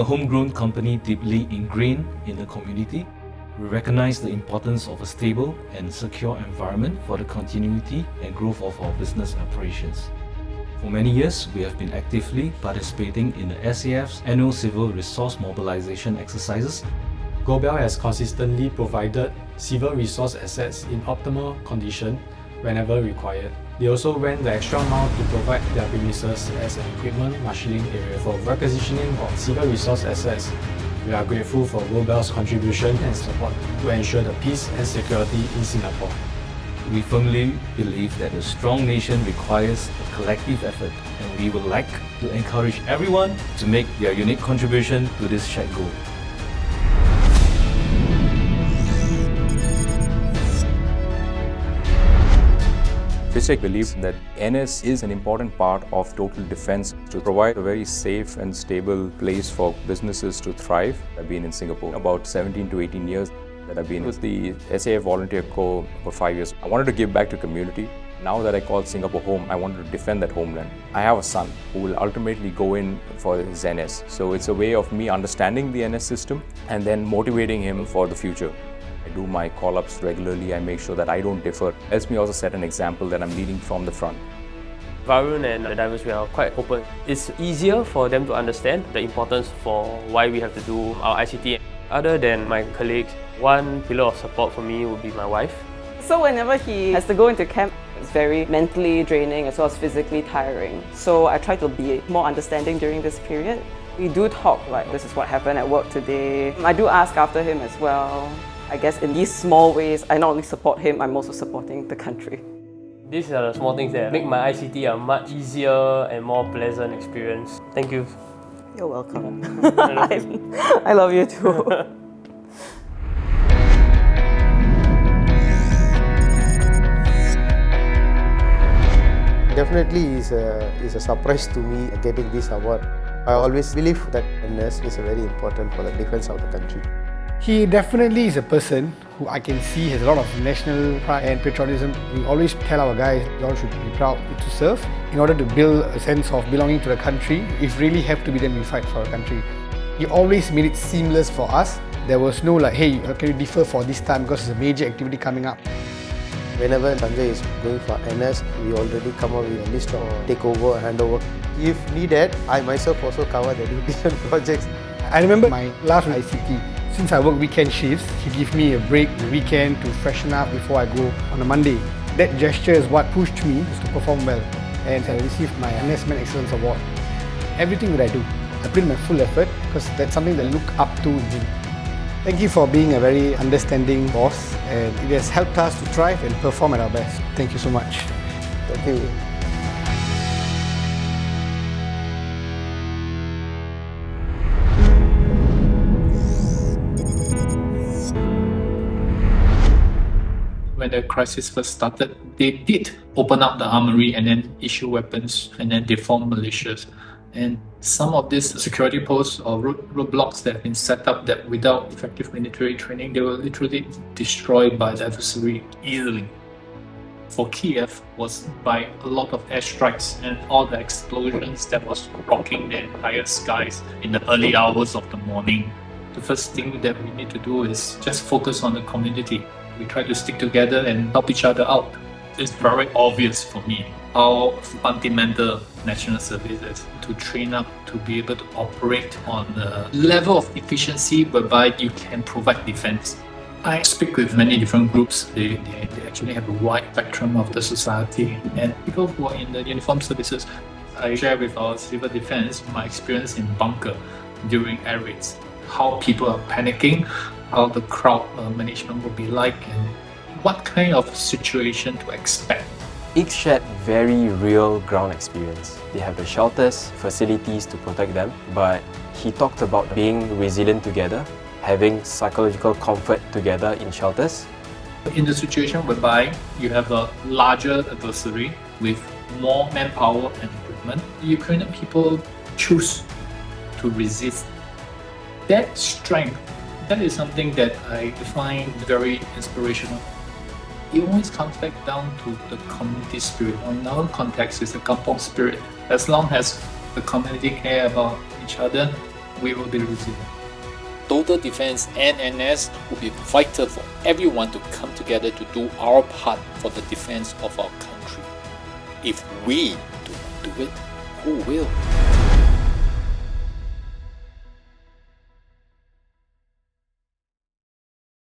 a homegrown company deeply ingrained in the community, we recognize the importance of a stable and secure environment for the continuity and growth of our business operations. For many years, we have been actively participating in the SAF's annual civil resource mobilization exercises. GoBell has consistently provided civil resource assets in optimal condition whenever required. They also went the extra mile to provide their premises as an equipment marshalling area for requisitioning of civil resource assets. We are grateful for GoBell's contribution and support to ensure the peace and security in Singapore. We firmly believe that a strong nation requires a collective effort, and we would like to encourage everyone to make their unique contribution to this shared goal. FISTEC believes that NS is an important part of total defense to provide a very safe and stable place for businesses to thrive. I've been in Singapore about 17 to 18 years. That I've been with the SAF Volunteer Corps for 5 years. I wanted to give back to community. Now that I call Singapore home, I wanted to defend that homeland. I have a son who will ultimately go in for his NS. So it's a way of me understanding the NS system and then motivating him for the future. I do my call-ups regularly. I make sure that I don't defer. It helps me also set an example that I'm leading from the front. Varun and the divers, we are quite open. It's easier for them to understand the importance for why we have to do our ICT. Other than my colleagues, one pillar of support for me would be my wife. So whenever he has to go into camp, it's very mentally draining as well as physically tiring. So I try to be more understanding during this period. We do talk like, this is what happened at work today. I do ask after him as well. I guess in these small ways, I not only support him, I'm also supporting the country. These are the small things that make my ICT a much easier and more pleasant experience. Thank you. You're welcome. I love you too. Definitely is a surprise to me getting this award. I always believe that NS is very important for the defense of the country. He definitely is a person who I can see has a lot of national pride and patriotism. We always tell our guys, you all should be proud to serve. In order to build a sense of belonging to the country, if really have to be, then we fight for our country. He always made it seamless for us. There was no like, hey, can you defer for this time because it's a major activity coming up. Whenever Sanjay is going for NS, we already come up with a list of takeover, handover. If needed, I myself also cover the different projects. I remember my last ICT. Since I work weekend shifts, he gives me a break the weekend to freshen up before I go on a Monday. That gesture is what pushed me to perform well, and I received my NS Man Excellence Award. Everything that I do, I put in my full effort because that's something that I look up to in him. Thank you for being a very understanding boss, and it has helped us to thrive and perform at our best. Thank you so much. Thank you. When the crisis first started, they did open up the armory and then issue weapons and then they formed militias. And some of these security posts or roadblocks that have been set up that without effective military training, they were literally destroyed by the adversary easily. For Kiev was by a lot of airstrikes and all the explosions that was rocking the entire skies in the early hours of the morning. The first thing that we need to do is just focus on the community. We try to stick together and help each other out. It's very obvious for me how fundamental national service is to train up to be able to operate on a level of efficiency whereby you can provide defense. I speak with many different groups. They actually have a wide spectrum of the society, and people who are in the uniformed services. I share with our civil defense my experience in bunker during air raids, how people are panicking, how the crowd management will be like, and what kind of situation to expect. Each shared very real ground experience. They have the shelters, facilities to protect them, but he talked about being resilient together, having psychological comfort together in shelters. In the situation whereby you have a larger adversary with more manpower and equipment, the Ukrainian people choose to resist. That strength, that is something that I find very inspirational. It always comes back down to the community spirit. In our context, it's the kampong spirit. As long as the community care about each other, we will be resilient. Total defense and NS will be vital for everyone to come together to do our part for the defense of our country. If we do not do it, who will?